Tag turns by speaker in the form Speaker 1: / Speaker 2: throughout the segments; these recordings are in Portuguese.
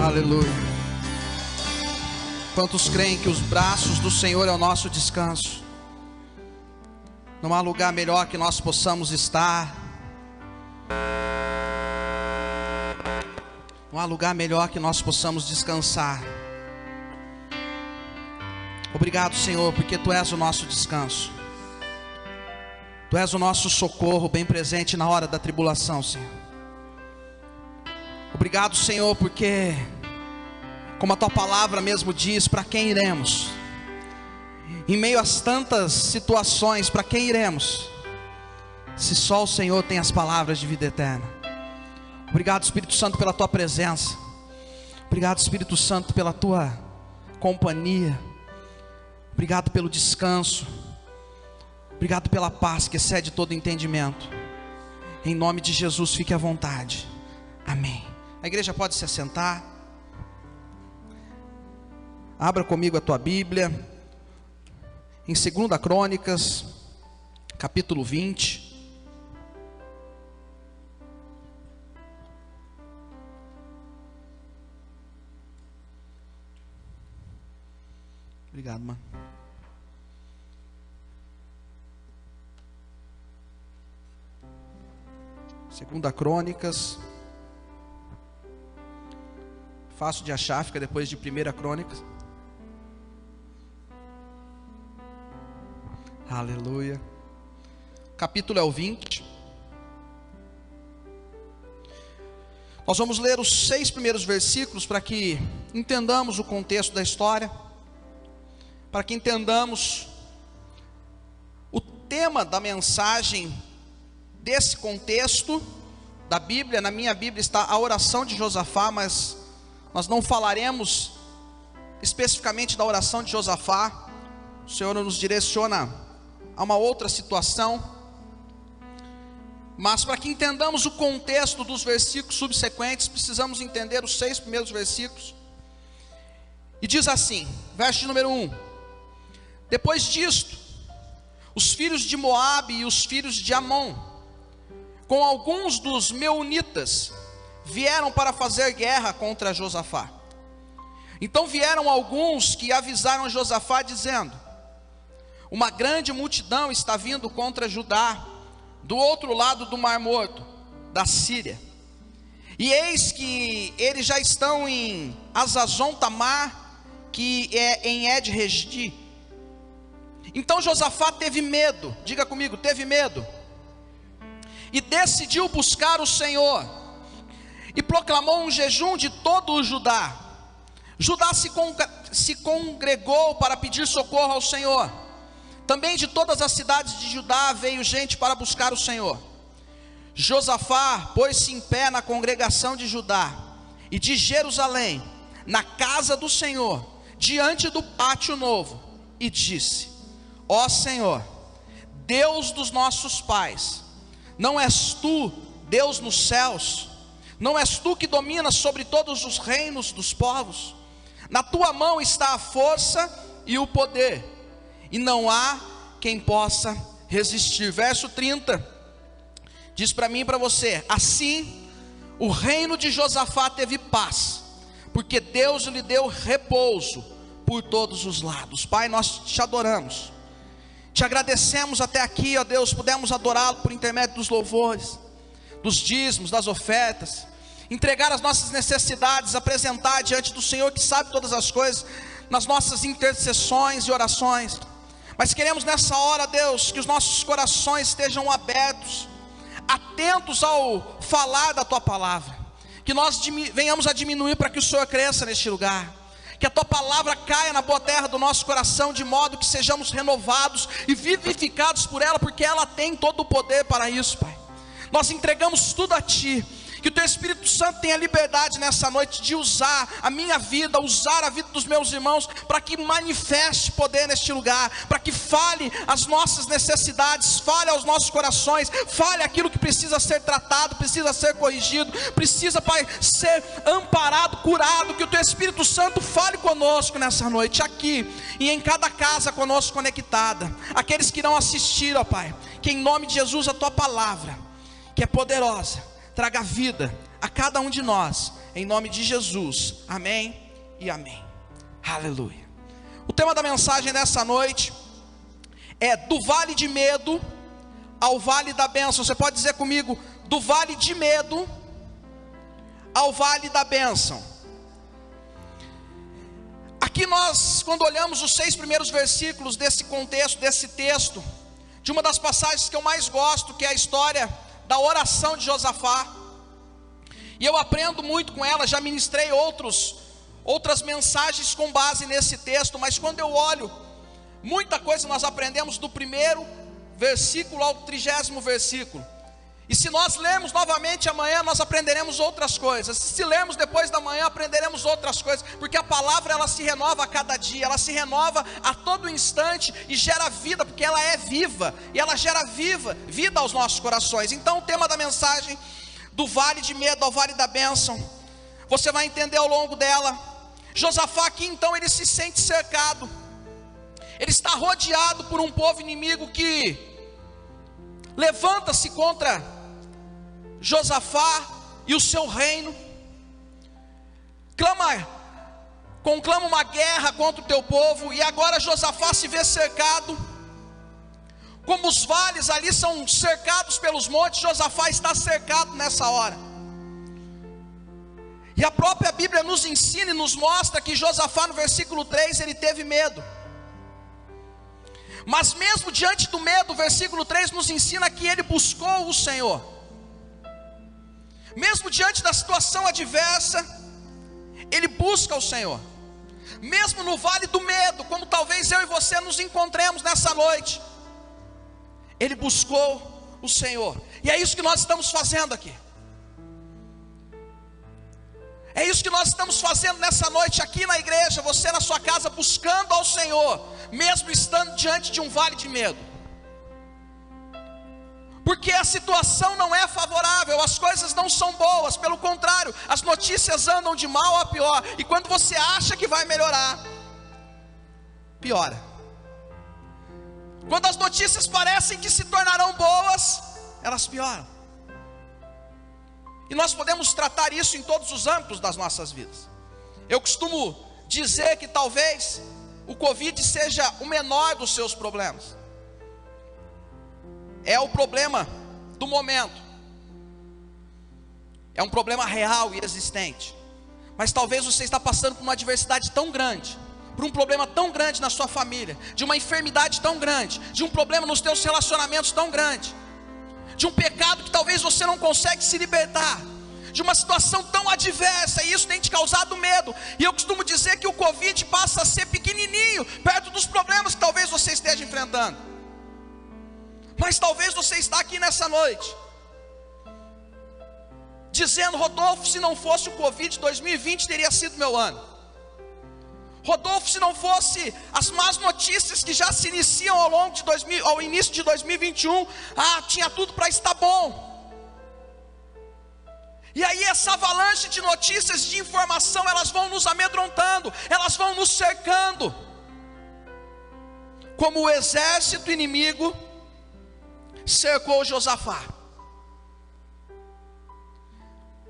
Speaker 1: Aleluia. Quantos creem que os braços do Senhor é o nosso descanso? Não há lugar melhor que nós possamos estar. Não há lugar melhor que nós possamos descansar. Obrigado, Senhor, porque Tu és o nosso descanso. Tu és o nosso socorro bem presente na hora da tribulação, Senhor. Obrigado, Senhor, porque, como a Tua palavra mesmo diz, para quem iremos? Em meio a tantas situações, para quem iremos? Se só o Senhor tem as palavras de vida eterna. Obrigado, Espírito Santo, pela Tua presença. Obrigado, Espírito Santo, pela Tua companhia. Obrigado pelo descanso. Obrigado pela paz que excede todo entendimento. Em nome de Jesus, fique à vontade. Amém. A igreja pode se assentar. Abra comigo a tua Bíblia em 2 Crônicas, capítulo 20. Obrigado, mano. Segunda Crônicas. Fácil de achar, fica depois de 1 Crônicas. Aleluia. Capítulo é o 20. Nós vamos ler os 6 primeiros versículos para que entendamos o contexto da história, para que entendamos o tema da mensagem desse contexto da Bíblia. Na minha Bíblia está a oração de Josafá, mas nós não falaremos especificamente da oração de Josafá. O Senhor nos direciona a uma outra situação. Mas para que entendamos o contexto dos versículos subsequentes, precisamos entender os 6 primeiros versículos. E diz assim, verso de número 1: Depois disto, os filhos de Moabe e os filhos de Amon, com alguns dos meunitas, vieram para fazer guerra contra Josafá. Então vieram alguns que avisaram Josafá, dizendo: uma grande multidão está vindo contra Judá, do outro lado do Mar Morto, da Síria. E eis que eles já estão em Azazon Tamar, que é em Ed-Regi. Então Josafá teve medo, diga comigo, teve medo, e decidiu buscar o Senhor, e proclamou um jejum de todo o Judá. Judá se congregou para pedir socorro ao Senhor. Também de todas as cidades de Judá veio gente para buscar o Senhor. Josafá pôs-se em pé na congregação de Judá e de Jerusalém, na casa do Senhor, diante do pátio novo, e disse: ó Senhor, Deus dos nossos pais, não és tu Deus nos céus? Não és tu que dominas sobre todos os reinos dos povos? Na tua mão está a força e o poder, e não há quem possa resistir. Verso 30, diz para mim e para você: assim o reino de Josafá teve paz, porque Deus lhe deu repouso por todos os lados. Pai, nós te adoramos, te agradecemos até aqui, ó Deus, pudemos adorá-lo por intermédio dos louvores, dos dízimos, das ofertas, entregar as nossas necessidades, apresentar diante do Senhor que sabe todas as coisas, nas nossas intercessões e orações. Mas queremos nessa hora, Deus, que os nossos corações estejam abertos, atentos ao falar da Tua palavra, que nós venhamos a diminuir para que o Senhor cresça neste lugar, que a Tua palavra caia na boa terra do nosso coração, de modo que sejamos renovados e vivificados por ela, porque ela tem todo o poder para isso, Pai. Nós entregamos tudo a Ti, que o Teu Espírito Santo tenha liberdade nessa noite de usar a minha vida, usar a vida dos meus irmãos, para que manifeste poder neste lugar, para que fale as nossas necessidades, fale aos nossos corações, fale aquilo que precisa ser tratado, precisa ser corrigido, precisa, Pai, ser amparado, curado. Que o Teu Espírito Santo fale conosco nessa noite, aqui e em cada casa conosco conectada, aqueles que irão assistir, ó Pai, que em nome de Jesus a Tua palavra, que é poderosa, traga vida a cada um de nós, em nome de Jesus, amém e amém, aleluia. O tema da mensagem dessa noite é do vale de medo ao vale da bênção. Você pode dizer comigo, do vale de medo ao vale da bênção. Aqui nós, quando olhamos os 6 primeiros versículos desse contexto, desse texto, de uma das passagens que eu mais gosto, que é a história da oração de Josafá, e eu aprendo muito com ela. Já ministrei outras mensagens com base nesse texto, mas quando eu olho, muita coisa nós aprendemos do primeiro versículo ao 30º versículo, e se nós lermos novamente amanhã, nós aprenderemos outras coisas. Se lermos depois da manhã, aprenderemos outras coisas, porque a palavra ela se renova a cada dia, ela se renova a todo instante e gera vida, porque ela é viva, e ela gera vida aos nossos corações. Então o tema da mensagem, do vale de medo ao vale da bênção, você vai entender ao longo dela. Josafá aqui então, ele se sente cercado, ele está rodeado por um povo inimigo que levanta-se contra Josafá e o seu reino, conclama uma guerra contra o teu povo. E agora Josafá se vê cercado, como os vales ali são cercados pelos montes, Josafá está cercado nessa hora. E a própria Bíblia nos ensina e nos mostra que Josafá, no versículo 3, ele teve medo. Mas mesmo diante do medo, o versículo 3 nos ensina que ele buscou o Senhor. Mesmo diante da situação adversa, ele busca o Senhor. Mesmo no vale do medo, como talvez eu e você nos encontremos nessa noite, ele buscou o Senhor. E é isso que nós estamos fazendo aqui. É isso que nós estamos fazendo nessa noite aqui na igreja, você na sua casa, buscando ao Senhor, mesmo estando diante de um vale de medo. Porque a situação não é favorável, as coisas não são boas, pelo contrário, as notícias andam de mal a pior, e quando você acha que vai melhorar, piora. Quando as notícias parecem que se tornarão boas, elas pioram. E nós podemos tratar isso em todos os âmbitos das nossas vidas. Eu costumo dizer que talvez o Covid seja o menor dos seus problemas. É o problema do momento, é um problema real e existente. Mas talvez você está passando por uma adversidade tão grande, por um problema tão grande na sua família, de uma enfermidade tão grande, de um problema nos teus relacionamentos tão grande, de um pecado que talvez você não consegue se libertar, de uma situação tão adversa, e isso tem te causado medo. E eu costumo dizer que o Covid passa a ser pequenininho perto dos problemas que talvez você esteja enfrentando. Mas talvez você está aqui nessa noite dizendo: Rodolfo, se não fosse o Covid, 2020 teria sido meu ano. Rodolfo, se não fosse as más notícias que já se iniciam ao início de 2021, tinha tudo para estar bom. E aí essa avalanche de notícias, de informação, elas vão nos amedrontando, elas vão nos cercando, como o exército inimigo cercou Josafá.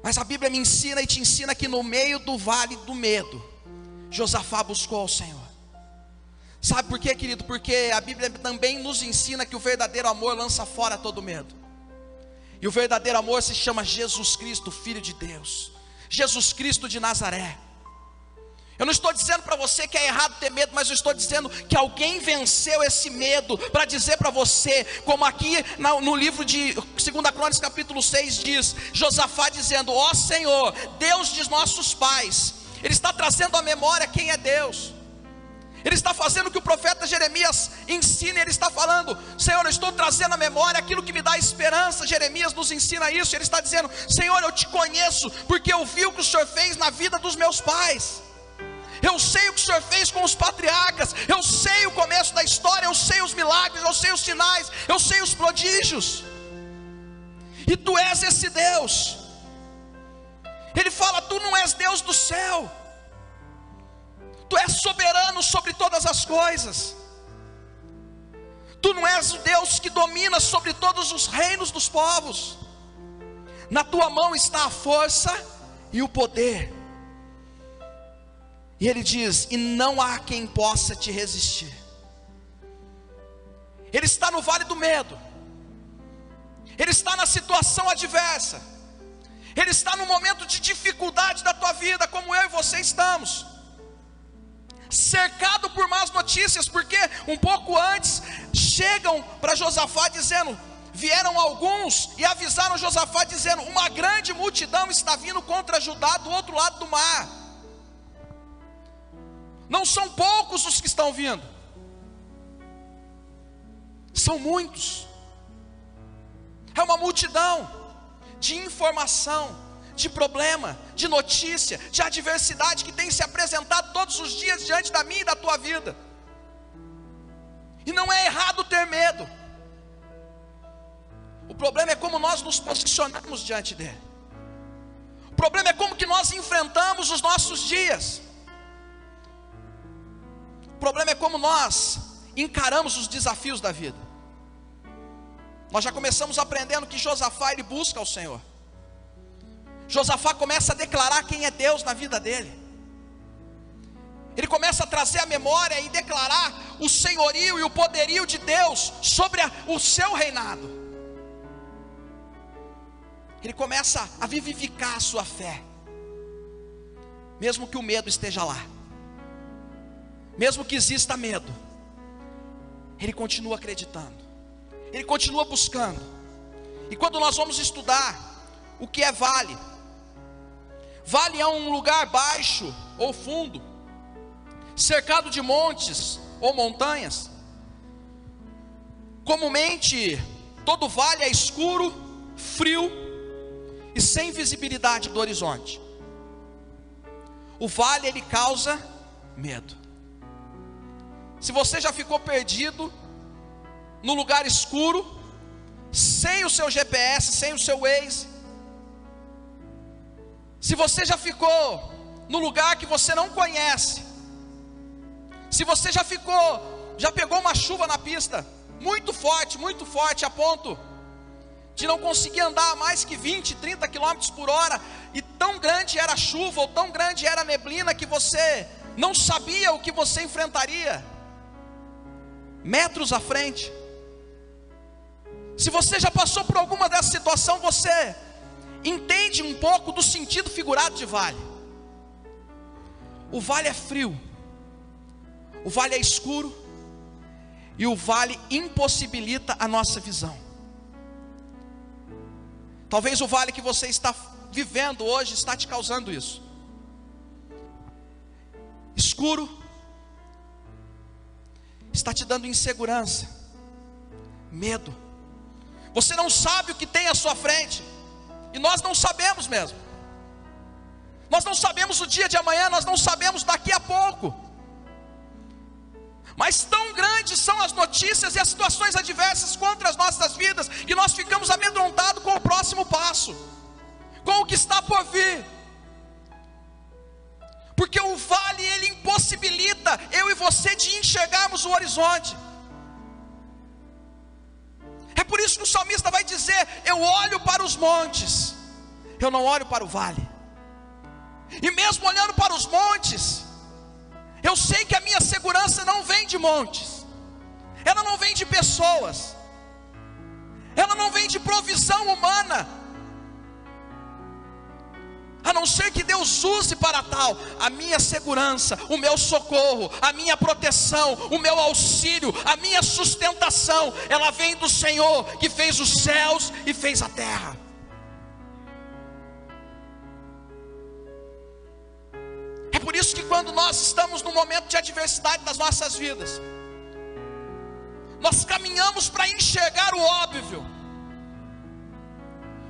Speaker 1: Mas a Bíblia me ensina e te ensina que no meio do vale do medo, Josafá buscou ao Senhor. Sabe por quê, querido? Porque a Bíblia também nos ensina que o verdadeiro amor lança fora todo medo. E o verdadeiro amor se chama Jesus Cristo, Filho de Deus, Jesus Cristo de Nazaré. Eu não estou dizendo para você que é errado ter medo, mas eu estou dizendo que alguém venceu esse medo para dizer para você, como aqui no livro de 2 Crônicas capítulo 6 diz, Josafá dizendo: ó Senhor, Deus de nossos pais. Ele está trazendo à memória quem é Deus. Ele está fazendo o que o profeta Jeremias ensina. Ele está falando: Senhor, eu estou trazendo à memória aquilo que me dá esperança. Jeremias nos ensina isso. Ele está dizendo: Senhor, eu te conheço, porque eu vi o que o Senhor fez na vida dos meus pais. Eu sei o que o Senhor fez com os patriarcas. Eu sei o começo da história. Eu sei os milagres, eu sei os sinais, eu sei os prodígios. E tu és esse Deus. Ele fala: tu não és Deus do céu, tu és soberano sobre todas as coisas. Tu não és o Deus que domina sobre todos os reinos dos povos. Na tua mão está a força e o poder. E ele diz: e não há quem possa te resistir. Ele está no vale do medo, ele está na situação adversa, ele está no momento de dificuldade da tua vida, como eu e você estamos, cercado por más notícias, porque um pouco antes chegam para Josafá dizendo, vieram alguns e avisaram Josafá dizendo: uma grande multidão está vindo contra Judá do outro lado do mar. Não são poucos os que estão vindo, são muitos. É uma multidão de informação, de problema, de notícia, de adversidade que tem se apresentado todos os dias diante da minha e da tua vida. E não é errado ter medo. O problema é como nós nos posicionamos diante dele. O problema é como que nós enfrentamos os nossos dias. O problema é como nós encaramos os desafios da vida. Nós já começamos aprendendo que Josafá, ele busca o Senhor. Josafá começa a declarar quem é Deus na vida dele. Ele começa a trazer a memória e declarar o senhorio e o poderio de Deus sobre o seu reinado. Ele começa a vivificar a sua fé, mesmo que o medo esteja lá, mesmo que exista medo, ele continua acreditando, ele continua buscando. E quando nós vamos estudar o que é vale, vale é um lugar baixo ou fundo, cercado de montes ou montanhas. Comumente, todo vale é escuro, frio e sem visibilidade do horizonte. O vale, ele causa medo. Se você já ficou perdido no lugar escuro, sem o seu GPS, sem o seu Waze, se você já ficou no lugar que você não conhece, se você já pegou uma chuva na pista, muito forte, a ponto de não conseguir andar a mais que 20, 30 km por hora, e tão grande era a chuva, ou tão grande era a neblina, que você não sabia o que você enfrentaria, metros à frente. Se você já passou por alguma dessa situação, você entende um pouco do sentido figurado de vale. O vale é frio, o vale é escuro, e o vale impossibilita a nossa visão. Talvez o vale que você está vivendo hoje está te causando isso. Escuro, está te dando insegurança, medo. Você não sabe o que tem à sua frente, e nós não sabemos mesmo. Nós não sabemos o dia de amanhã, nós não sabemos daqui a pouco. Mas tão grandes são as notícias e as situações adversas contra as nossas vidas, que nós ficamos amedrontados com o próximo passo, com o que está por vir. Porque o vale, ele impossibilita eu e você de enxergarmos o horizonte. É por isso que o salmista vai dizer: eu olho para os montes, eu não olho para o vale. E mesmo olhando para os montes, eu sei que a minha segurança não vem de montes, ela não vem de pessoas, ela não vem de provisão humana, a não ser que Deus use para tal. A minha segurança, o meu socorro, a minha proteção, o meu auxílio, a minha sustentação, ela vem do Senhor, que fez os céus e fez a terra. É por isso que quando nós estamos num momento de adversidade das nossas vidas, nós caminhamos para enxergar o óbvio,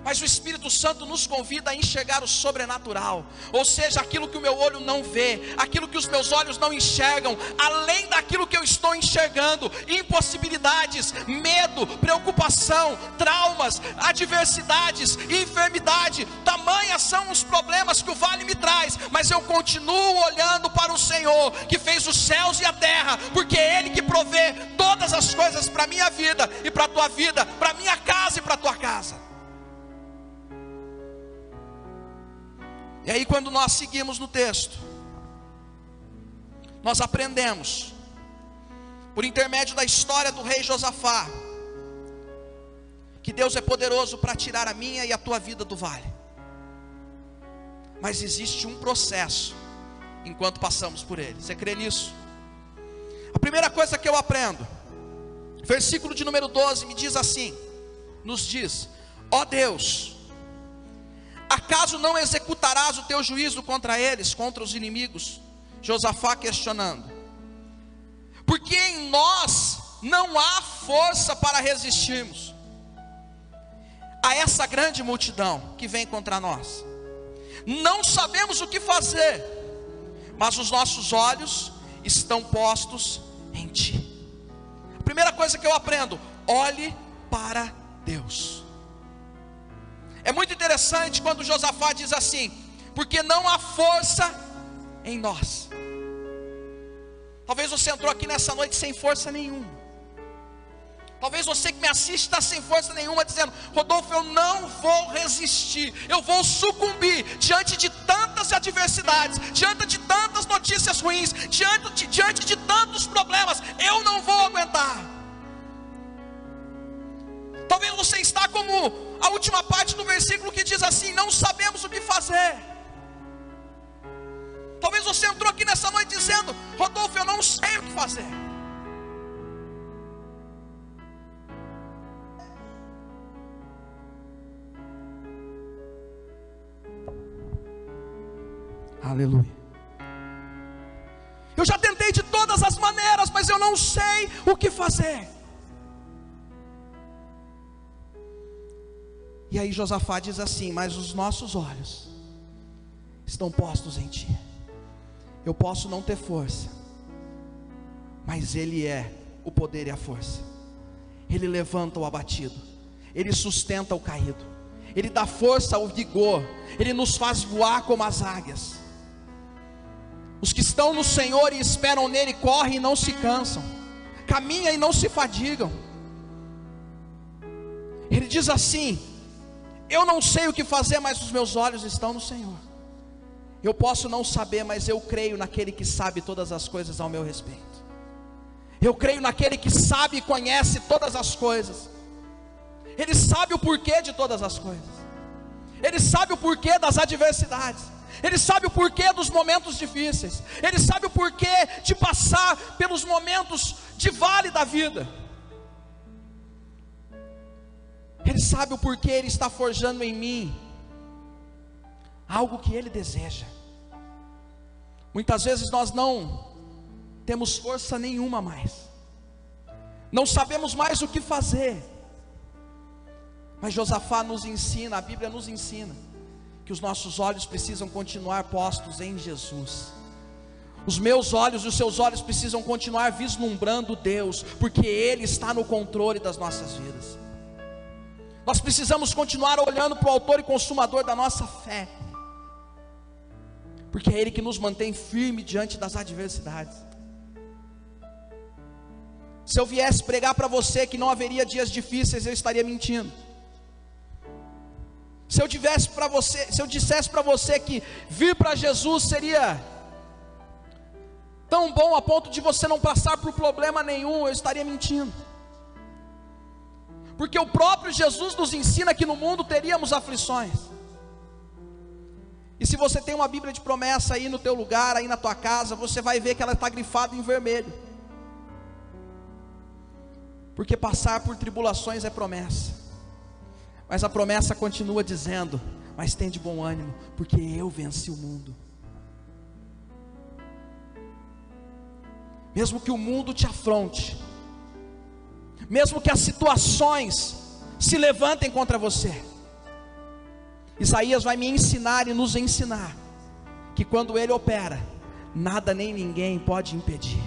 Speaker 1: mas o Espírito Santo nos convida a enxergar o sobrenatural, ou seja, aquilo que o meu olho não vê, aquilo que os meus olhos não enxergam, além daquilo que eu estou enxergando, impossibilidades, medo, preocupação, traumas, adversidades, enfermidade, tamanhas são os problemas que o vale me traz, mas eu continuo olhando para o Senhor, que fez os céus e a terra, porque é Ele que provê todas as coisas para a minha vida e para a tua vida, para a minha casa e para a tua casa. E aí, quando nós seguimos no texto, nós aprendemos, por intermédio da história do rei Josafá, que Deus é poderoso para tirar a minha e a tua vida do vale. Mas existe um processo enquanto passamos por ele. Você crê nisso? A primeira coisa que eu aprendo, versículo de número 12 me diz assim, nos diz: ó Deus, acaso não executarás o teu juízo contra eles, contra os inimigos? Josafá questionando, porque em nós não há força para resistirmos a essa grande multidão que vem contra nós. Não sabemos o que fazer, mas os nossos olhos estão postos em ti. A primeira coisa que eu aprendo: olhe para Deus. É muito interessante quando Josafá diz assim: porque não há força em nós. Talvez você entrou aqui nessa noite sem força nenhuma. Talvez você que me assiste está sem força nenhuma, dizendo: Rodolfo, eu não vou resistir, eu vou sucumbir diante de tantas adversidades, diante de tantas notícias ruins, diante de tantos problemas, eu não vou aguentar. Talvez você está como a última parte do versículo que diz assim: não sabemos o que fazer. Talvez você entrou aqui nessa noite dizendo: Rodolfo, eu não sei o que fazer. Aleluia. Eu já tentei de todas as maneiras, mas eu não sei o que fazer. E aí Josafá diz assim: mas os nossos olhos estão postos em ti. Eu posso não ter força, mas Ele é o poder e a força. Ele levanta o abatido, Ele sustenta o caído, Ele dá força ao vigor, Ele nos faz voar como as águias. Os que estão no Senhor e esperam nele correm e não se cansam, caminham e não se fadigam. Ele diz assim: eu não sei o que fazer, mas os meus olhos estão no Senhor. Eu posso não saber, mas eu creio naquele que sabe todas as coisas ao meu respeito. Eu creio naquele que sabe e conhece todas as coisas. Ele sabe o porquê de todas as coisas. Ele sabe o porquê das adversidades. Ele sabe o porquê dos momentos difíceis. Ele sabe o porquê de passar pelos momentos de vale da vida. Ele sabe o porquê Ele está forjando em mim algo que Ele deseja. Muitas vezes nós não temos força nenhuma mais, não sabemos mais o que fazer. Mas Josafá nos ensina, a Bíblia nos ensina, que os nossos olhos precisam continuar postos em Jesus. Os meus olhos e os seus olhos precisam continuar vislumbrando Deus, porque Ele está no controle das nossas vidas. Nós precisamos continuar olhando para o autor e consumador da nossa fé, porque é Ele que nos mantém firme diante das adversidades. Se eu viesse pregar para você que não haveria dias difíceis, eu estaria mentindo. Se eu dissesse para você que vir para Jesus seria tão bom a ponto de você não passar por problema nenhum, eu estaria mentindo. Porque o próprio Jesus nos ensina que no mundo teríamos aflições. E se você tem uma Bíblia de promessa aí no teu lugar, aí na tua casa, você vai ver que ela está grifada em vermelho. Porque passar por tribulações é promessa. Mas a promessa continua dizendo: mas tem de bom ânimo, porque eu venci o mundo. Mesmo que o mundo te afronte, mesmo que as situações se levantem contra você, Isaías vai me ensinar e nos ensinar que quando Ele opera, nada nem ninguém pode impedir.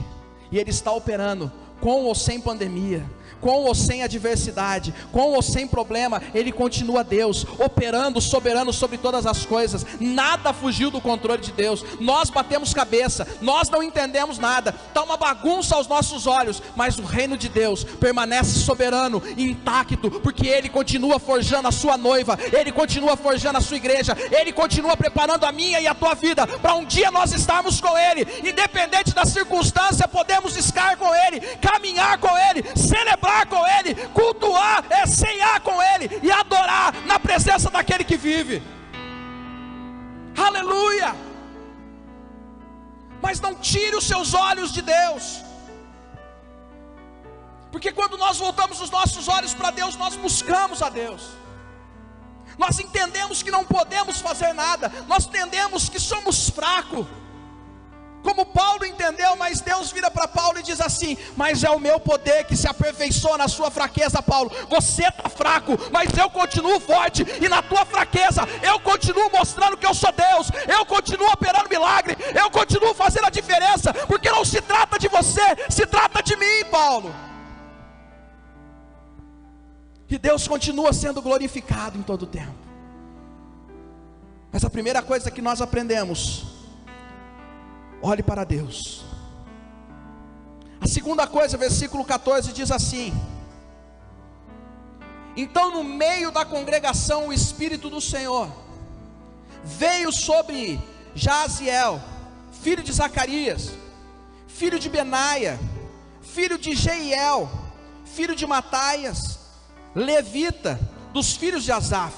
Speaker 1: E Ele está operando com ou sem pandemia, com ou sem adversidade, com ou sem problema, Ele continua Deus, operando, soberano sobre todas as coisas. Nada fugiu do controle de Deus. Nós batemos cabeça, nós não entendemos nada, está uma bagunça aos nossos olhos, mas o reino de Deus permanece soberano, intacto, porque Ele continua forjando a sua noiva, Ele continua forjando a sua igreja, Ele continua preparando a minha e a tua vida, para um dia nós estarmos com Ele, independente da circunstância, podemos estar com Ele, caminhar com Ele, celebrar com Ele, cultuar, ceiar com Ele e adorar na presença daquele que vive. Aleluia! Mas não tire os seus olhos de Deus, porque quando nós voltamos os nossos olhos para Deus, nós buscamos a Deus. Nós entendemos que não podemos fazer nada, nós entendemos que somos fracos, como Paulo entendeu, mas Deus vira para Paulo e diz assim: mas é o meu poder que se aperfeiçoa na sua fraqueza. Paulo, você está fraco, mas eu continuo forte, e na tua fraqueza, eu continuo mostrando que eu sou Deus, eu continuo operando milagre, eu continuo fazendo a diferença, porque não se trata de você, se trata de mim, Paulo. E Deus continua sendo glorificado em todo o tempo. Mas a primeira coisa que nós aprendemos: olhe para Deus. A segunda coisa, versículo 14 diz assim: então no meio da congregação o Espírito do Senhor veio sobre Jaziel, filho de Zacarias, filho de Benaia, filho de Jeiel, filho de Mataias, levita, dos filhos de Asaf.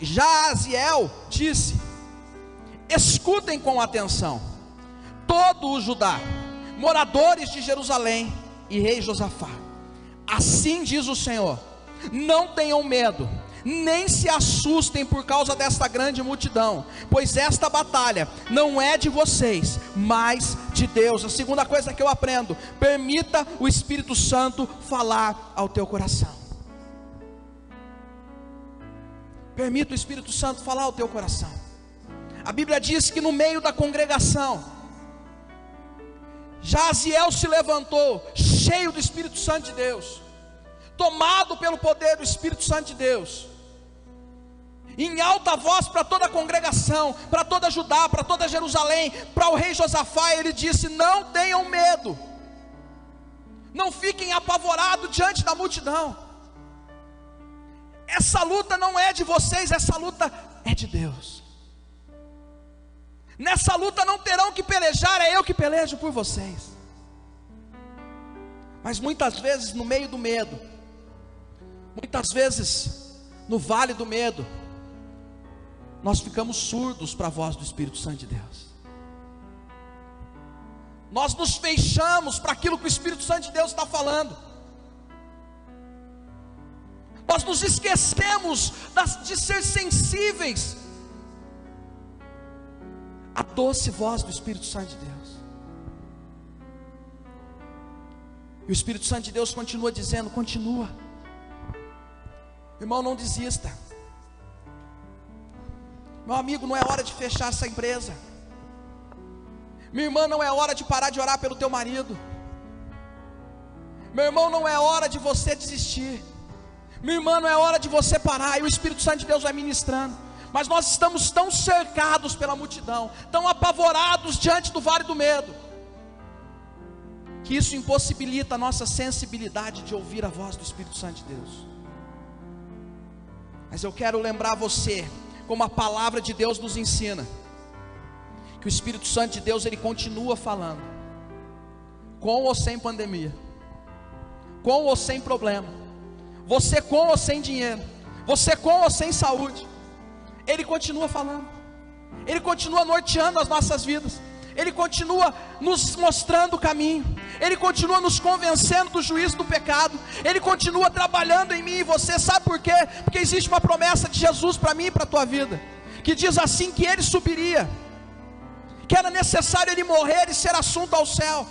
Speaker 1: Jaziel disse: escutem com atenção, todo o Judá, moradores de Jerusalém e rei Josafá, assim diz o Senhor: não tenham medo, nem se assustem por causa desta grande multidão, pois esta batalha não é de vocês, mas de Deus. A segunda coisa que eu aprendo: permita o Espírito Santo falar ao teu coração. Permita o Espírito Santo falar ao teu coração. A Bíblia diz que no meio da congregação, Jaziel se levantou, cheio do Espírito Santo de Deus, tomado pelo poder do Espírito Santo de Deus, em alta voz para toda a congregação, para toda Judá, para toda Jerusalém, para o rei Josafá, ele disse: não tenham medo, não fiquem apavorados diante da multidão. Essa luta não é de vocês, essa luta é de Deus. Nessa luta não terão que pelejar, é eu que pelejo por vocês. Mas muitas vezes no meio do medo, muitas vezes no vale do medo, nós ficamos surdos para a voz do Espírito Santo de Deus. Nós nos fechamos para aquilo que o Espírito Santo de Deus está falando. Nós nos esquecemos de ser sensíveis a doce voz do Espírito Santo de Deus. E o Espírito Santo de Deus continua dizendo: continua, irmão, não desista. Meu amigo, não é hora de fechar essa empresa. Minha irmã, não é hora de parar de orar pelo teu marido. Meu irmão, não é hora de você desistir. Minha irmã, não é hora de você parar. E o Espírito Santo de Deus vai ministrando. Mas nós estamos tão cercados pela multidão, tão apavorados diante do vale do medo, que isso impossibilita a nossa sensibilidade de ouvir a voz do Espírito Santo de Deus. Mas eu quero lembrar você, como a palavra de Deus nos ensina, que o Espírito Santo de Deus, ele continua falando, com ou sem pandemia, com ou sem problema, você com ou sem dinheiro, você com ou sem saúde, Ele continua falando, Ele continua norteando as nossas vidas, Ele continua nos mostrando o caminho, Ele continua nos convencendo do juízo do pecado, Ele continua trabalhando em mim e você. Sabe por quê? Porque existe uma promessa de Jesus para mim e para a tua vida, que diz assim: que Ele subiria, que era necessário Ele morrer e ser assunto ao céu,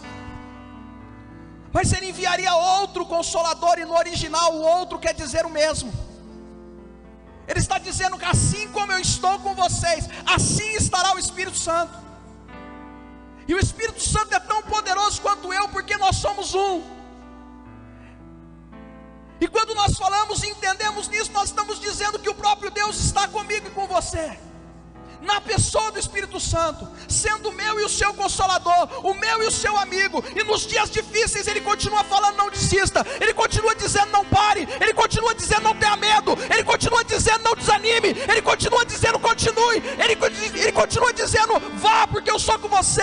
Speaker 1: mas Ele enviaria outro Consolador, e no original o outro quer dizer o mesmo. Ele está dizendo que assim como eu estou com vocês, assim estará o Espírito Santo. E o Espírito Santo é tão poderoso quanto eu, porque nós somos um. E quando nós falamos e entendemos nisso, nós estamos dizendo que o próprio Deus está comigo e com você, na pessoa do Espírito Santo, sendo o meu e o seu consolador, o meu e o seu amigo. E nos dias difíceis Ele continua falando: não desista. Ele continua dizendo: não pare. Ele continua dizendo: não tenha medo. Ele continua dizendo: não desanime. Ele continua dizendo: continue. Ele continua dizendo: vá, porque eu sou com você.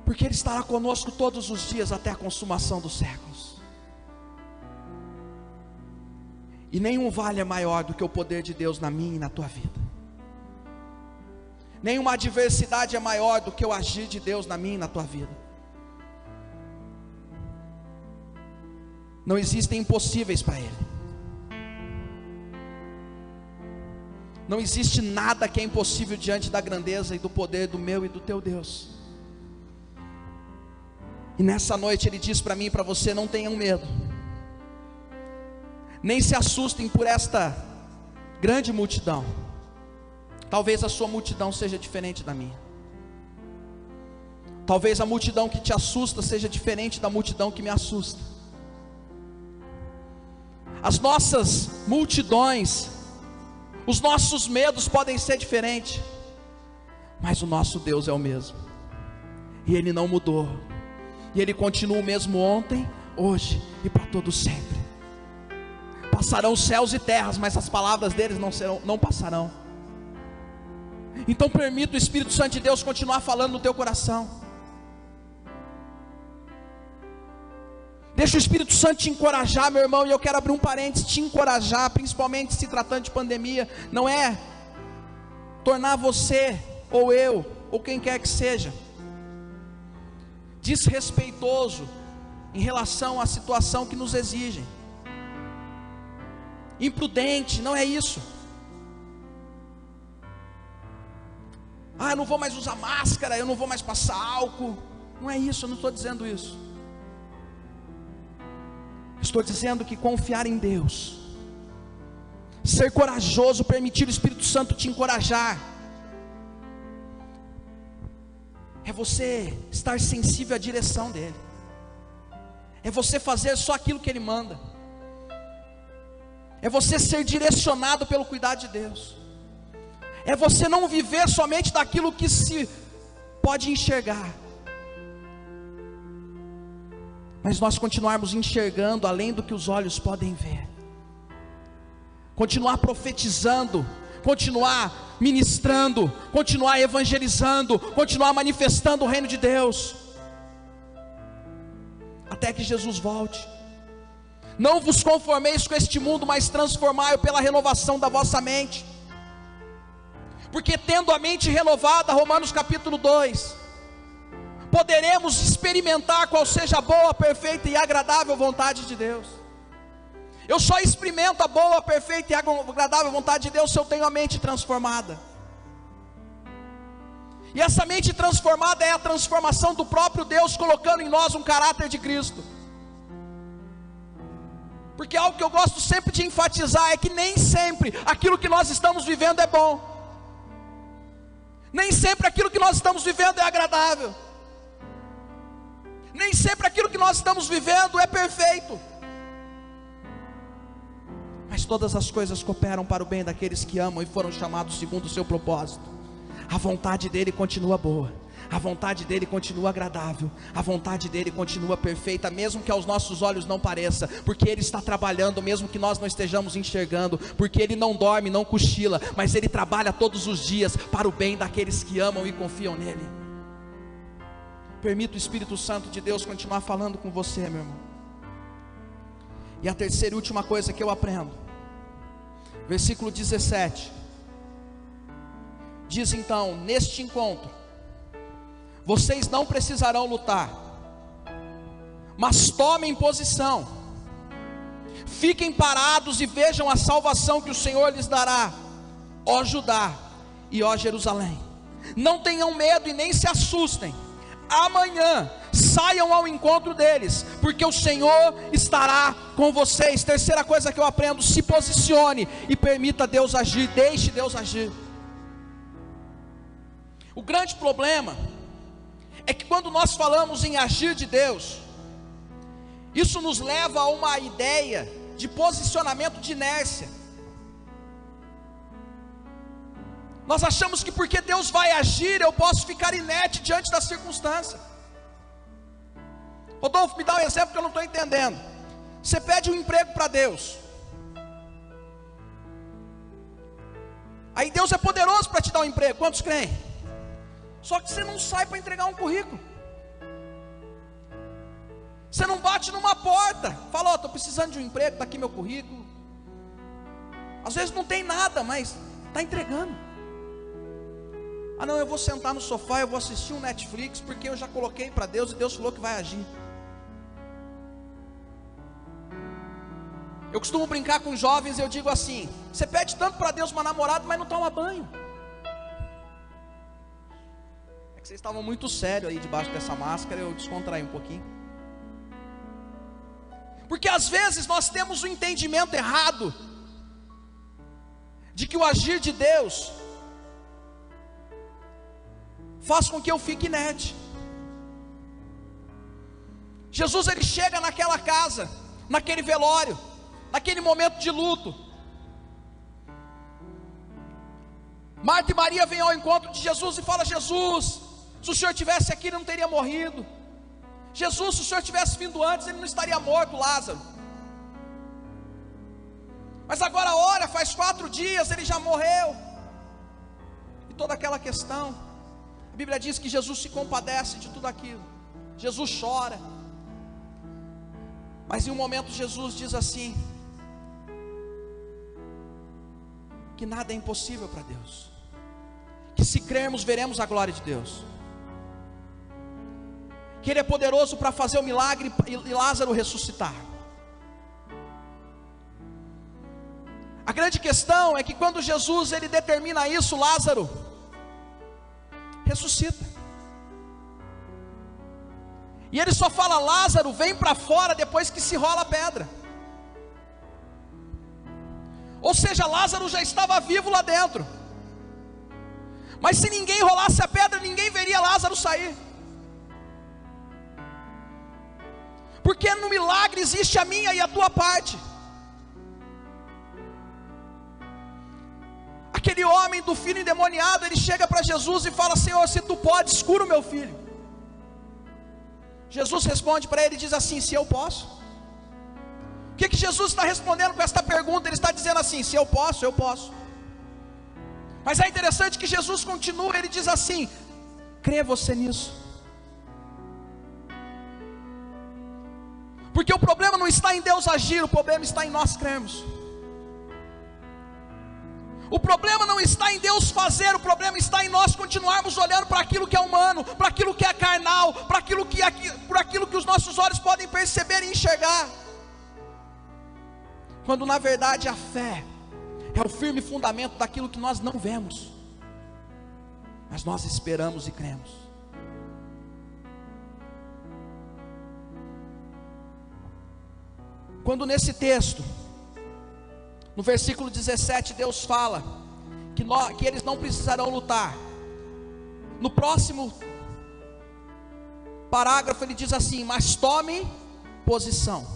Speaker 1: Porque Ele estará conosco todos os dias até a consumação dos séculos. E nenhum vale é maior do que o poder de Deus na minha e na tua vida. Nenhuma adversidade é maior do que o agir de Deus na minha e na tua vida. Não existem impossíveis para Ele. Não existe nada que é impossível diante da grandeza e do poder do meu e do teu Deus. E nessa noite Ele diz para mim e para você: não tenham medo. Nem se assustem por esta grande multidão. Talvez a sua multidão seja diferente da minha. Talvez a multidão que te assusta seja diferente da multidão que me assusta. As nossas multidões, os nossos medos podem ser diferentes, mas o nosso Deus é o mesmo. E Ele não mudou. E Ele continua o mesmo ontem, hoje e para todo sempre. Passarão céus e terras, mas as palavras deles não passarão. Então permita o Espírito Santo de Deus continuar falando no teu coração. Deixa o Espírito Santo te encorajar, meu irmão. E eu quero abrir um parênteses: te encorajar, principalmente se tratando de pandemia. Não é tornar você, ou eu, ou quem quer que seja, desrespeitoso em relação à situação que nos exigem, imprudente. Não é isso. Eu não vou mais usar máscara, eu não vou mais passar álcool. Não é isso, eu não estou dizendo isso. Estou dizendo que confiar em Deus, ser corajoso, permitir o Espírito Santo te encorajar, é você estar sensível à direção dEle, é você fazer só aquilo que Ele manda, é você ser direcionado pelo cuidado de Deus, é você não viver somente daquilo que se pode enxergar, mas nós continuarmos enxergando além do que os olhos podem ver, continuar profetizando, continuar ministrando, continuar evangelizando, continuar manifestando o reino de Deus, até que Jesus volte. Não vos conformeis com este mundo, mas transformai-o pela renovação da vossa mente, porque tendo a mente renovada, Romanos capítulo 2, poderemos experimentar qual seja a boa, perfeita e agradável vontade de Deus. Eu só experimento a boa, perfeita e agradável vontade de Deus se eu tenho a mente transformada. E essa mente transformada é a transformação do próprio Deus, colocando em nós um caráter de Cristo. Porque algo que eu gosto sempre de enfatizar é que nem sempre aquilo que nós estamos vivendo é bom, nem sempre aquilo que nós estamos vivendo é agradável, nem sempre aquilo que nós estamos vivendo é perfeito, mas todas as coisas cooperam para o bem daqueles que amam e foram chamados segundo o seu propósito. A vontade dEle continua boa, a vontade dEle continua agradável, a vontade dEle continua perfeita, mesmo que aos nossos olhos não pareça, porque Ele está trabalhando, mesmo que nós não estejamos enxergando, porque Ele não dorme, não cochila, mas Ele trabalha todos os dias para o bem daqueles que amam e confiam nele. Permita o Espírito Santo de Deus continuar falando com você, meu irmão. E a terceira e última coisa que eu aprendo, versículo 17, diz então: neste encontro, vocês não precisarão lutar, mas tomem posição, fiquem parados e vejam a salvação que o Senhor lhes dará, ó Judá e ó Jerusalém. Não tenham medo e nem se assustem. Amanhã saiam ao encontro deles, porque o Senhor estará com vocês. Terceira coisa que eu aprendo: se posicione e permita Deus agir, deixe Deus agir. O grande problema é que quando nós falamos em agir de Deus, isso nos leva a uma ideia de posicionamento de inércia. Nós achamos que porque Deus vai agir, eu posso ficar inerte diante da circunstância. Rodolfo, me dá um exemplo que eu não estou entendendo. Você pede um emprego para Deus, aí Deus é poderoso para te dar um emprego, quantos creem? Só que você não sai para entregar um currículo, você não bate numa porta, fala, estou precisando de um emprego, está aqui meu currículo. Às vezes não tem nada, mas está entregando. Ah não, eu vou sentar no sofá, eu vou assistir um Netflix, porque eu já coloquei para Deus e Deus falou que vai agir. Eu costumo brincar com jovens e eu digo assim: você pede tanto para Deus uma namorada, mas não toma banho. É que vocês estavam muito sérios aí debaixo dessa máscara, eu descontraí um pouquinho. Porque às vezes nós temos o entendimento errado de que o agir de Deus faz com que eu fique inerte. Jesus, ele chega naquela casa, naquele velório, naquele momento de luto. Marta e Maria vêm ao encontro de Jesus e falam: Jesus, se o Senhor estivesse aqui, ele não teria morrido. Jesus, se o Senhor tivesse vindo antes, ele não estaria morto, Lázaro. Mas agora olha, faz 4 dias, ele já morreu. E toda aquela questão, a Bíblia diz que Jesus se compadece de tudo aquilo. Jesus chora. Mas em um momento Jesus diz assim: que nada é impossível para Deus, que se crermos veremos a glória de Deus, que Ele é poderoso para fazer o milagre e Lázaro ressuscitar. A grande questão é que quando Jesus ele determina isso, Lázaro ressuscita. E ele só fala: Lázaro, vem para fora, depois que se rola a pedra. Ou seja, Lázaro já estava vivo lá dentro, mas se ninguém rolasse a pedra, ninguém veria Lázaro sair. Porque no milagre existe a minha e a tua parte. Aquele homem do filho endemoniado, ele chega para Jesus e fala: Senhor, se tu podes, cura o meu filho. Jesus responde para ele e diz assim: se eu posso. O que Jesus está respondendo com esta pergunta? Ele está dizendo assim: se eu posso, eu posso. Mas é interessante que Jesus continua, ele diz assim: crê você nisso. Porque o problema não está em Deus agir, o problema está em nós crermos. O problema não está em Deus fazer, o problema está em nós continuarmos olhando para aquilo que é humano, para aquilo que é carnal, para aquilo que os nossos olhos podem perceber e enxergar. Quando na verdade a fé é o firme fundamento daquilo que nós não vemos, mas nós esperamos e cremos. Quando nesse texto, no versículo 17, Deus fala que eles não precisarão lutar. No próximo parágrafo ele diz assim: mas tomem posição,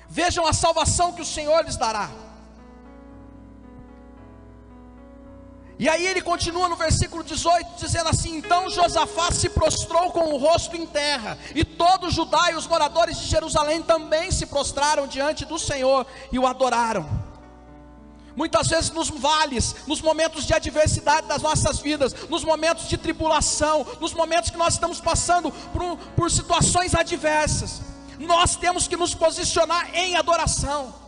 Speaker 1: vejam a salvação que o Senhor lhes dará. E aí ele continua no versículo 18 dizendo assim: então Josafá se prostrou com o rosto em terra, e todo Judá e os moradores de Jerusalém também se prostraram diante do Senhor e o adoraram. Muitas vezes nos vales, nos momentos de adversidade das nossas vidas, nos momentos de tribulação, nos momentos que nós estamos passando por situações adversas, nós temos que nos posicionar em adoração.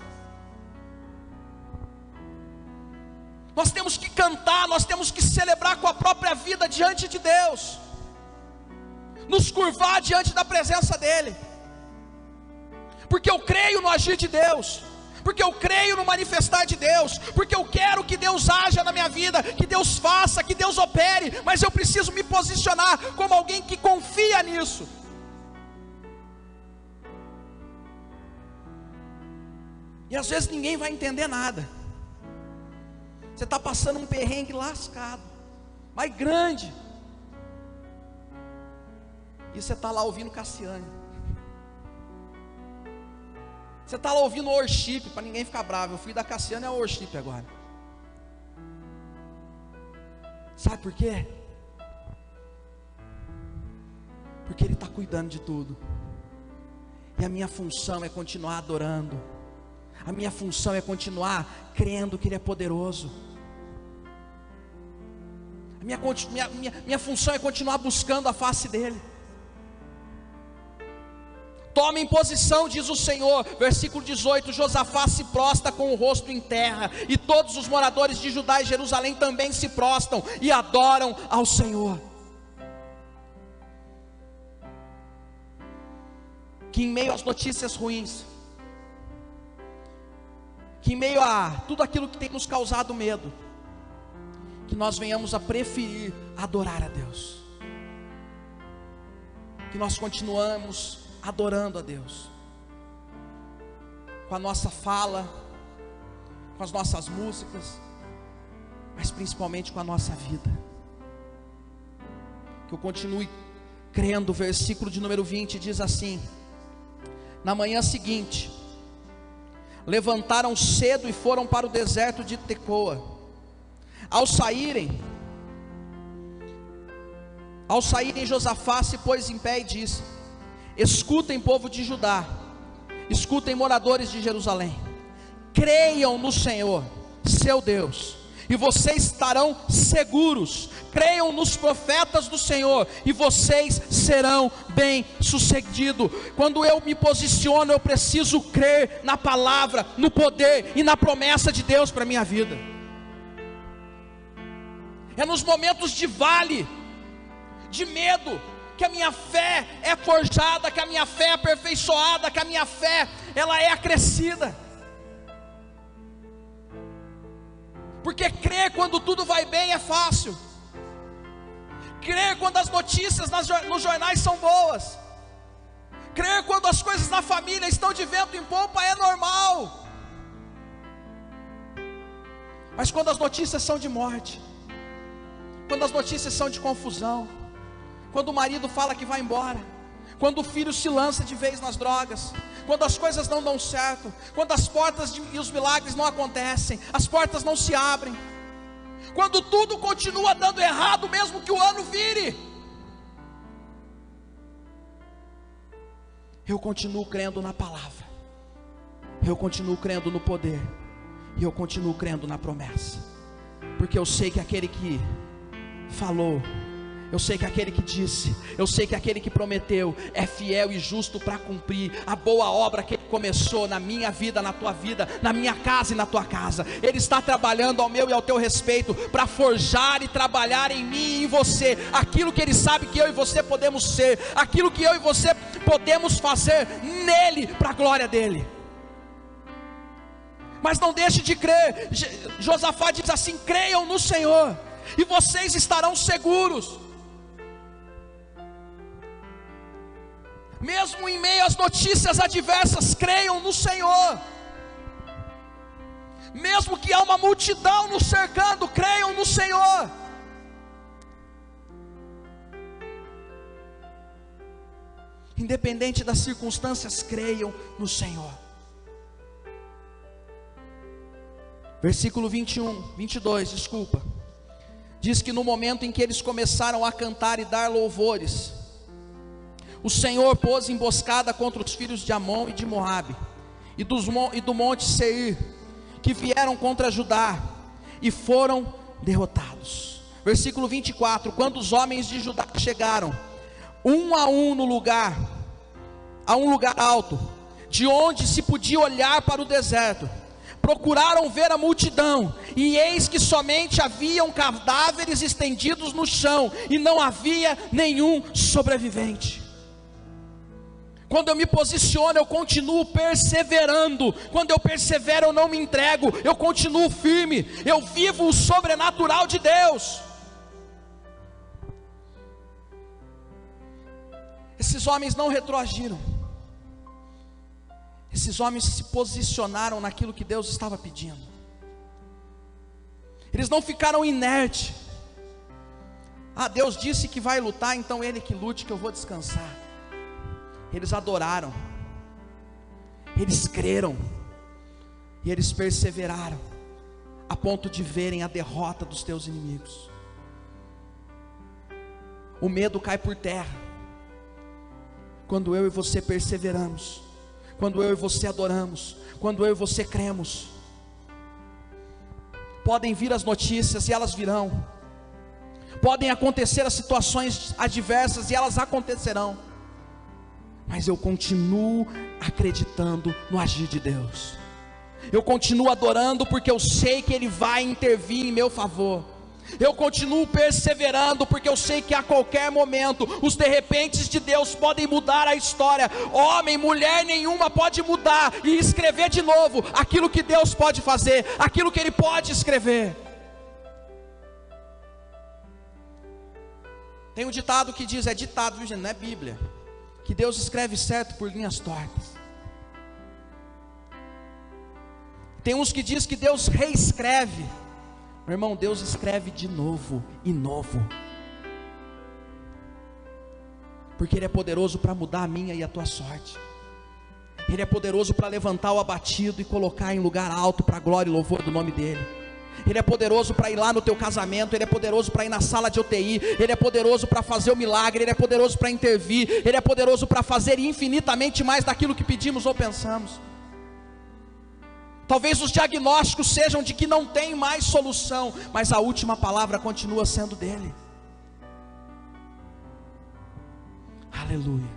Speaker 1: Nós temos que cantar, nós temos que celebrar com a própria vida diante de Deus, nos curvar diante da presença dEle, porque eu creio no agir de Deus, porque eu creio no manifestar de Deus, porque eu quero que Deus haja na minha vida, que Deus faça, que Deus opere, mas eu preciso me posicionar como alguém que confia nisso. E às vezes ninguém vai entender nada. Você está passando um perrengue lascado, mais grande. E você está lá ouvindo Cassiane. Você está lá ouvindo worship, para ninguém ficar bravo. O filho da Cassiane é o worship agora. Sabe por quê? Porque Ele está cuidando de tudo. E a minha função é continuar adorando. A minha função é continuar crendo que Ele é poderoso. Minha função é continuar buscando a face dEle. Tomem posição, diz o Senhor, versículo 18: Josafá se prostra com o rosto em terra, e todos os moradores de Judá e Jerusalém também se prostram e adoram ao Senhor. Que em meio às notícias ruins, que em meio a tudo aquilo que tem nos causado medo, que nós venhamos a preferir adorar a Deus, que nós continuamos adorando a Deus, com a nossa fala, com as nossas músicas, mas principalmente com a nossa vida. Que eu continue crendo. O versículo de número 20 diz assim: na manhã seguinte, levantaram cedo e foram para o deserto de Tecoa. Ao saírem, Josafá se pôs em pé e disse: escutem, povo de Judá, escutem, moradores de Jerusalém, creiam no Senhor, seu Deus, e vocês estarão seguros. Creiam nos profetas do Senhor, e vocês serão bem-sucedidos. Quando eu me posiciono, eu preciso crer na palavra, no poder e na promessa de Deus para a minha vida. É nos momentos de vale, de medo, que a minha fé é forjada, que a minha fé é aperfeiçoada, que a minha fé, ela é acrescida. Porque crer quando tudo vai bem é fácil. Crer quando as notícias nos jornais são boas. Crer quando as coisas na família estão de vento em popa é normal. Mas quando as notícias são de morte, quando as notícias são de confusão, quando o marido fala que vai embora, quando o filho se lança de vez nas drogas, quando as coisas não dão certo, quando as portas e os milagres não acontecem, as portas não se abrem, quando tudo continua dando errado, mesmo que o ano vire, eu continuo crendo na palavra, eu continuo crendo no poder, e eu continuo crendo na promessa, porque eu sei que aquele que falou, eu sei que aquele que disse, eu sei que aquele que prometeu é fiel e justo para cumprir a boa obra que Ele começou na minha vida, na tua vida, na minha casa e na tua casa. Ele está trabalhando ao meu e ao teu respeito, para forjar e trabalhar em mim e em você, aquilo que Ele sabe que eu e você podemos ser, aquilo que eu e você podemos fazer nele, para a glória dEle. Mas não deixe de crer. Josafá diz assim: creiam no Senhor, e vocês estarão seguros. Mesmo em meio às notícias adversas, creiam no Senhor. Mesmo que há uma multidão nos cercando, creiam no Senhor. Independente das circunstâncias, creiam no Senhor. Versículo 22, desculpa. Diz que no momento em que eles começaram a cantar e dar louvores, o Senhor pôs emboscada contra os filhos de Amon e de Moabe, e do monte Seir, que vieram contra Judá, e foram derrotados. Versículo 24: quando os homens de Judá chegaram, um a um a um lugar alto, de onde se podia olhar para o deserto, procuraram ver a multidão, e eis que somente haviam cadáveres estendidos no chão, e não havia nenhum sobrevivente. Quando eu me posiciono, eu continuo perseverando. Quando eu persevero, eu não me entrego, eu continuo firme, eu vivo o sobrenatural de Deus. Esses homens não retroagiram. Esses homens se posicionaram naquilo que Deus estava pedindo. Eles não ficaram inertes. Ah, Deus disse que vai lutar, então Ele que lute, que eu vou descansar. Eles adoraram, eles creram, e eles perseveraram, a ponto de verem a derrota dos teus inimigos. O medo cai por terra, quando eu e você perseveramos, quando eu e você adoramos, quando eu e você cremos. Podem vir as notícias e elas virão, podem acontecer as situações adversas e elas acontecerão, mas eu continuo acreditando no agir de Deus, eu continuo adorando porque eu sei que Ele vai intervir em meu favor, eu continuo perseverando porque eu sei que a qualquer momento os de repentes de Deus podem mudar a história. Homem, mulher nenhuma pode mudar e escrever de novo aquilo que Deus pode fazer, aquilo que Ele pode escrever. Tem um ditado que diz, é ditado, viu, gente? Não é Bíblia, que Deus escreve certo por linhas tortas. Tem uns que diz que Deus reescreve. Meu irmão, Deus escreve de novo e novo, porque Ele é poderoso para mudar a minha e a tua sorte. Ele é poderoso para levantar o abatido e colocar em lugar alto para a glória e louvor do nome dEle. Ele é poderoso para ir lá no teu casamento, Ele é poderoso para ir na sala de UTI, Ele é poderoso para fazer o milagre, Ele é poderoso para intervir, Ele é poderoso para fazer infinitamente mais daquilo que pedimos ou pensamos. Talvez os diagnósticos sejam de que não tem mais solução, mas a última palavra continua sendo dEle. Aleluia.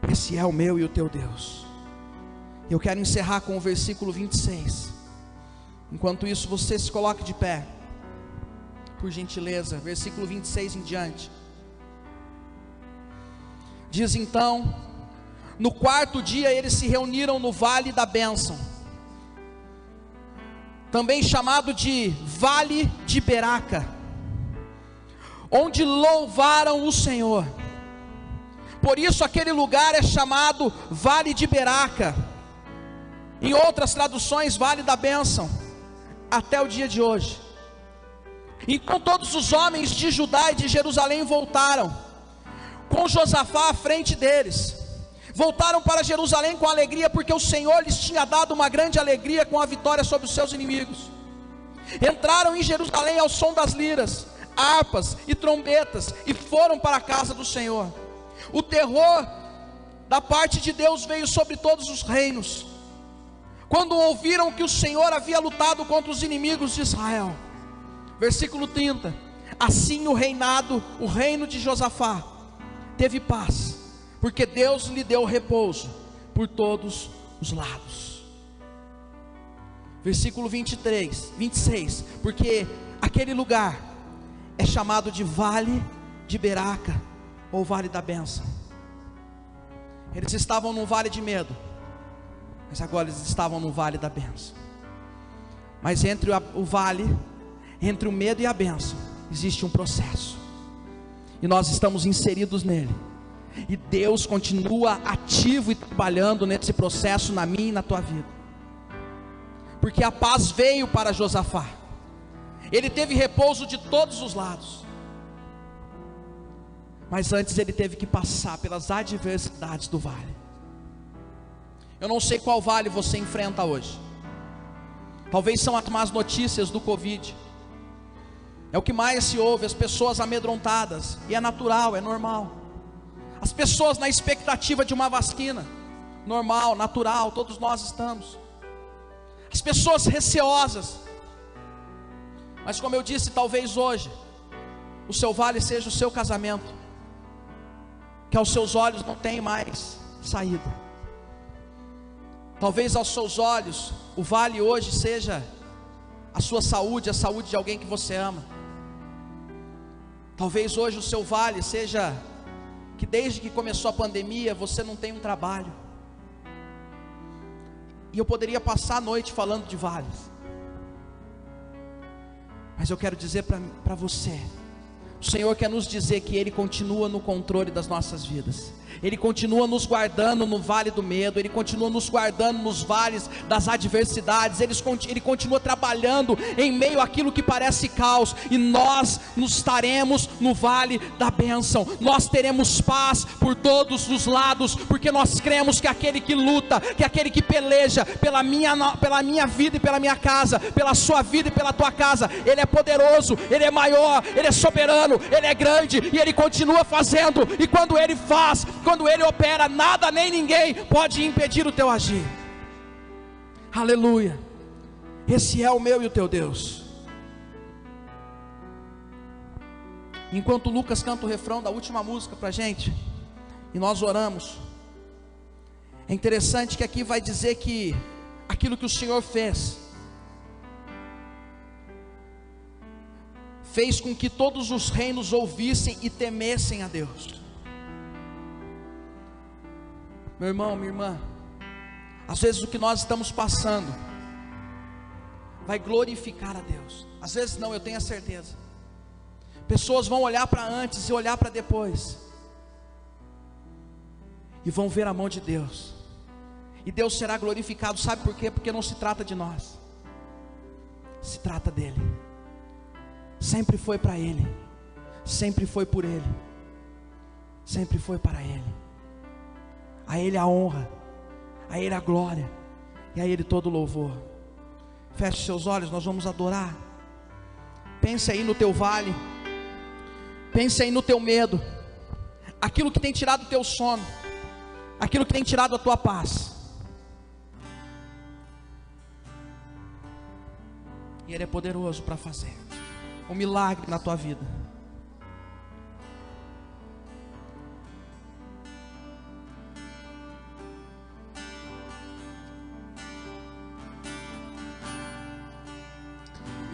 Speaker 1: Esse é o meu e o teu Deus. Eu quero encerrar com o versículo 26. Enquanto isso, você se coloque de pé, por gentileza. Versículo 26 em diante. Diz então: no quarto dia eles se reuniram no vale da bênção, também chamado de Vale de Beraca, onde louvaram o Senhor. Por isso aquele lugar é chamado Vale de Beraca, em outras traduções Vale da Bênção, até o dia de hoje. Então todos os homens de Judá e de Jerusalém voltaram, com Josafá à frente deles. Voltaram para Jerusalém com alegria, porque o Senhor lhes tinha dado uma grande alegria com a vitória sobre os seus inimigos. Entraram em Jerusalém ao som das liras, harpas e trombetas, e foram para a casa do Senhor. O terror da parte de Deus veio sobre todos os reinos, quando ouviram que o Senhor havia lutado contra os inimigos de Israel. Versículo 30. Assim o reino de Josafá teve paz, porque Deus lhe deu repouso por todos os lados. Versículo 26. Porque aquele lugar é chamado de Vale de Beraca, ou Vale da Bênção. Eles estavam num vale de medo, mas agora eles estavam no Vale da Bênção. Mas entre o vale, entre o medo e a bênção, existe um processo, e nós estamos inseridos nele. E Deus continua ativo e trabalhando nesse processo na minha e na tua vida. Porque a paz veio para Josafá, ele teve repouso de todos os lados, mas antes ele teve que passar pelas adversidades do vale. Eu não sei qual vale você enfrenta hoje. Talvez são as más notícias do Covid. É o que mais se ouve, as pessoas amedrontadas, e é natural, é normal. As pessoas na expectativa de uma vacina, normal, natural, todos nós estamos. As pessoas receosas. Mas como eu disse, talvez hoje o seu vale seja o seu casamento, que aos seus olhos não tem mais saída. Talvez aos seus olhos o vale hoje seja a sua saúde, a saúde de alguém que você ama. Talvez hoje o seu vale seja que desde que começou a pandemia você não tem um trabalho. E eu poderia passar a noite falando de vales, mas eu quero dizer para você, O Senhor quer nos dizer que Ele continua no controle das nossas vidas. Ele continua nos guardando no vale do medo, Ele continua nos guardando nos vales das adversidades, Ele continua trabalhando em meio àquilo que parece caos, e nós nos estaremos no vale da bênção, nós teremos paz por todos os lados, porque nós cremos que aquele que luta, que aquele que peleja pela minha vida e pela minha casa, pela sua vida e pela tua casa, Ele é poderoso, Ele é maior, Ele é soberano, Ele é grande, e Ele continua fazendo, e quando Ele faz, quando Ele opera, nada nem ninguém pode impedir o teu agir. Aleluia. Esse é o meu e o teu Deus. Enquanto Lucas canta o refrão da última música para a gente, e nós oramos, é interessante que aqui vai dizer que aquilo que o Senhor fez com que todos os reinos ouvissem e temessem a Deus. Meu irmão, minha irmã, às vezes o que nós estamos passando vai glorificar a Deus, às vezes não, eu tenho a certeza. Pessoas vão olhar para antes e olhar para depois, e vão ver a mão de Deus, e Deus será glorificado. Sabe por quê? Porque não se trata de nós, se trata dEle. Sempre foi para Ele, sempre foi por Ele, sempre foi para Ele. A Ele a honra, a Ele a glória, e a Ele todo o louvor. Feche seus olhos, nós vamos adorar. Pense aí no teu vale, pense aí no teu medo, aquilo que tem tirado o teu sono, aquilo que tem tirado a tua paz. E Ele é poderoso para fazer um milagre na tua vida.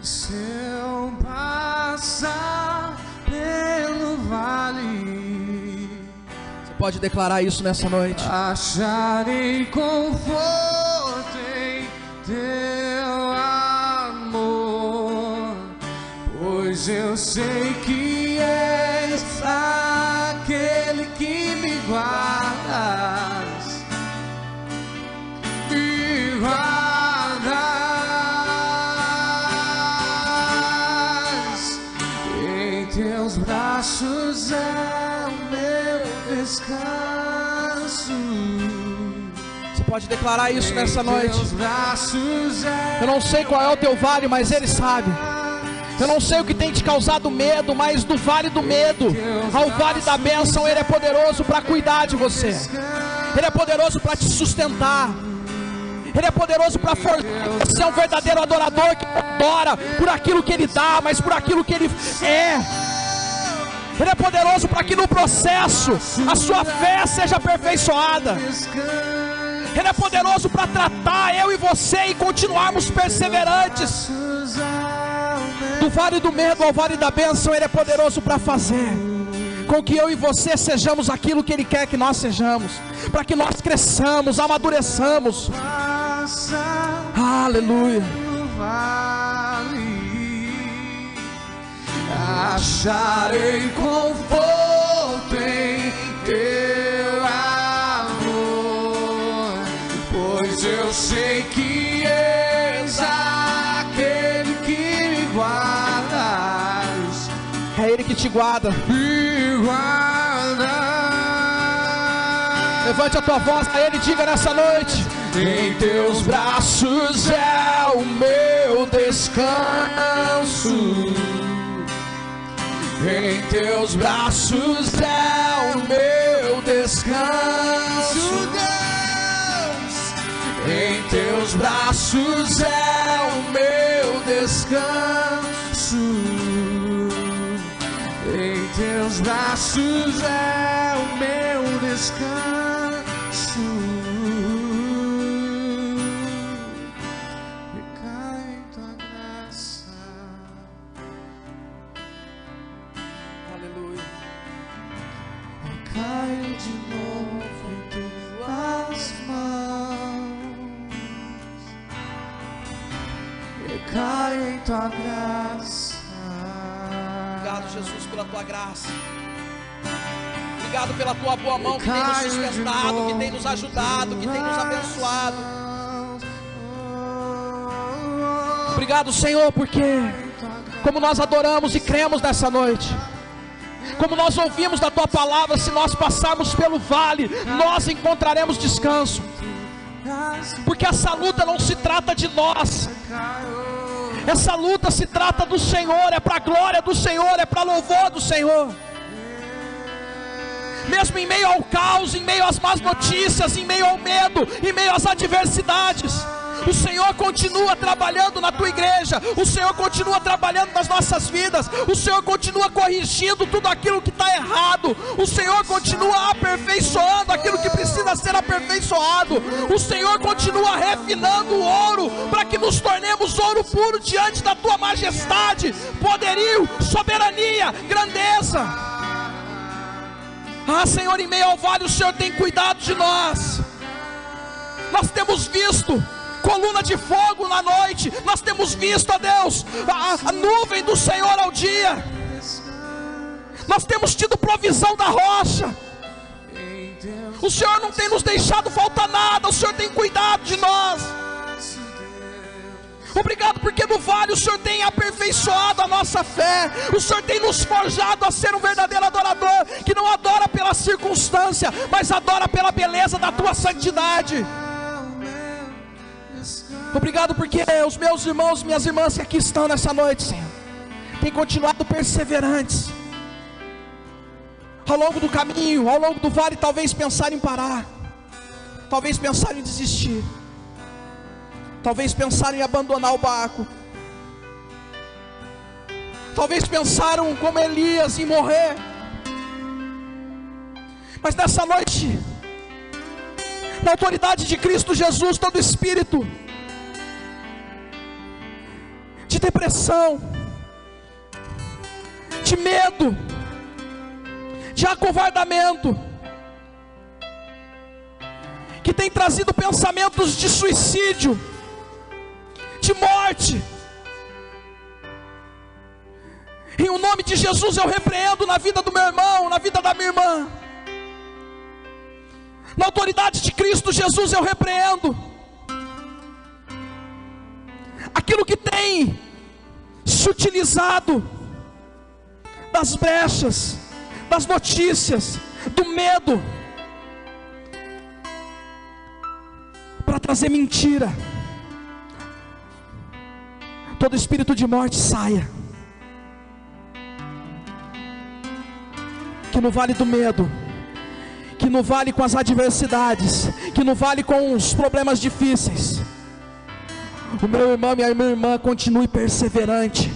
Speaker 2: Se eu passar pelo vale,
Speaker 1: você pode declarar isso nessa noite.
Speaker 2: Acharei conforto em teu amor, pois eu sei que és aquele que me guardas, me guardas. Em teus braços é o meu descanso.
Speaker 1: Você pode declarar isso nessa noite. Eu não sei qual é o teu vale, mas Ele sabe. Eu não sei o que tem te causado medo, mas do vale do medo ao vale da bênção, Ele é poderoso para cuidar de você. Ele é poderoso para te sustentar. Ele é poderoso para fortalecer. É um verdadeiro adorador que adora por aquilo que Ele dá, mas por aquilo que Ele é. Ele é poderoso para que no processo a sua fé seja aperfeiçoada. Ele é poderoso para tratar eu e você e continuarmos perseverantes. Do vale do medo ao vale da bênção, Ele é poderoso para fazer com que eu e você sejamos aquilo que Ele quer que nós sejamos, para que nós cresçamos, amadureçamos. Aleluia.
Speaker 2: Acharei conforto em teu amor, pois eu sei que és aquele que me guardas.
Speaker 1: É Ele que te guarda.
Speaker 2: Me guardas.
Speaker 1: Levante a tua voz a Ele e diga nessa noite:
Speaker 2: em teus braços é o meu descanso. Em teus braços é o meu descanso, Deus. Em teus braços é o meu descanso. Em teus braços é o meu descanso. Recai em tua graça.
Speaker 1: Aleluia.
Speaker 2: Caio de novo em tuas mãos, recaio em tua graça.
Speaker 1: Obrigado, Jesus, pela tua graça. Obrigado pela tua boa mão que tem nos sustentado, que tem nos ajudado, que tem nos abençoado. Obrigado, Senhor, porque como nós adoramos e cremos nessa noite, como nós ouvimos da tua palavra, se nós passarmos pelo vale, nós encontraremos descanso. Porque essa luta não se trata de nós, essa luta se trata do Senhor, é para a glória do Senhor, é para louvor do Senhor. Mesmo em meio ao caos, em meio às más notícias, em meio ao medo, em meio às adversidades, o Senhor continua trabalhando na tua igreja, o Senhor continua trabalhando nas nossas vidas, o Senhor continua corrigindo tudo aquilo que está errado, o Senhor continua aperfeiçoando aquilo que precisa ser aperfeiçoado, o Senhor continua refinando o ouro, para que nos tornemos ouro puro diante da tua majestade, poderio, soberania, grandeza. Ah, Senhor, em meio ao vale o Senhor tem cuidado de nós. Nós temos visto coluna de fogo na noite, nós temos visto, ó Deus, a nuvem do Senhor ao dia, nós temos tido provisão da rocha. O Senhor não tem nos deixado faltar nada, o Senhor tem cuidado de nós. Obrigado porque no vale o Senhor tem aperfeiçoado a nossa fé, o Senhor tem nos forjado a ser um verdadeiro adorador, que não adora pela circunstância, mas adora pela beleza da tua santidade. Obrigado porque os meus irmãos e minhas irmãs que aqui estão nessa noite, Senhor, têm continuado perseverantes. Ao longo do caminho, ao longo do vale, talvez pensaram em parar, talvez pensaram em desistir, talvez pensaram em abandonar o barco, talvez pensaram como Elias em morrer. Mas nessa noite, na autoridade de Cristo Jesus, todo espírito de depressão, de medo, de acovardamento, que tem trazido pensamentos de suicídio, de morte, em o nome de Jesus eu repreendo na vida do meu irmão, na vida da minha irmã. Na autoridade de Cristo Jesus eu repreendo aquilo que tem se utilizado das brechas, das notícias, do medo, para trazer mentira. Todo espírito de morte saia, que no vale do medo, que no vale com as adversidades, que no vale com os problemas difíceis, o meu irmão e a minha irmã continue perseverante,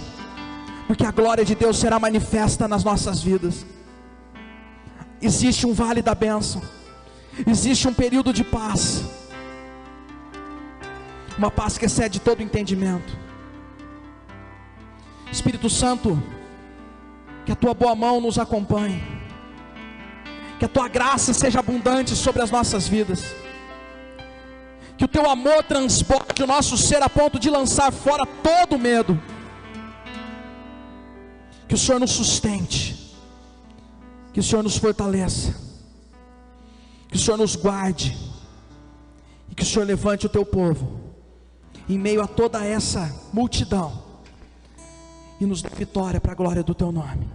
Speaker 1: porque a glória de Deus será manifesta nas nossas vidas. Existe um vale da bênção, existe um período de paz, uma paz que excede todo entendimento. Espírito Santo, que a tua boa mão nos acompanhe, que a tua graça seja abundante sobre as nossas vidas, que o teu amor transporte o nosso ser a ponto de lançar fora todo o medo, que o Senhor nos sustente, que o Senhor nos fortaleça, que o Senhor nos guarde, e que o Senhor levante o teu povo, em meio a toda essa multidão, e nos dê vitória para a glória do teu nome.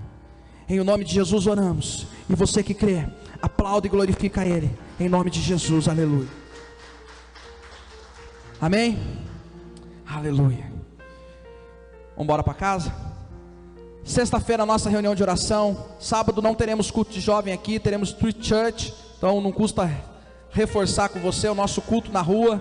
Speaker 1: Em o nome de Jesus oramos, e você que crê, aplaude e glorifica a Ele, em nome de Jesus, aleluia. Amém? Aleluia. Vamos embora para casa? Sexta-feira nossa reunião de oração. Sábado não teremos culto de jovem aqui, teremos Street Church, então não custa reforçar com você o nosso culto na rua.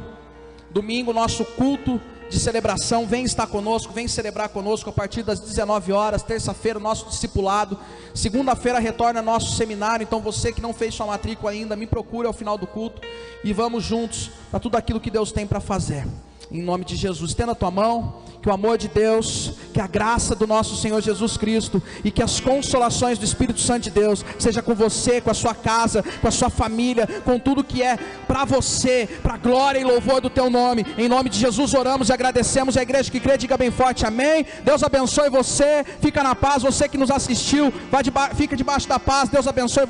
Speaker 1: Domingo nosso culto de celebração, vem estar conosco, vem celebrar conosco a partir das 19 horas, terça-feira nosso discipulado, segunda-feira retorna nosso seminário. Então você que não fez sua matrícula ainda, me procure ao final do culto, e vamos juntos para tudo aquilo que Deus tem para fazer. Em nome de Jesus, estenda a tua mão. Que o amor de Deus, que a graça do nosso Senhor Jesus Cristo e que as consolações do Espírito Santo de Deus seja com você, com a sua casa, com a sua família, com tudo que é para você, para a glória e louvor do teu nome. Em nome de Jesus oramos e agradecemos. A igreja que crê, diga bem forte amém. Deus abençoe você, fica na paz. Você que nos assistiu, fica debaixo da paz. Deus abençoe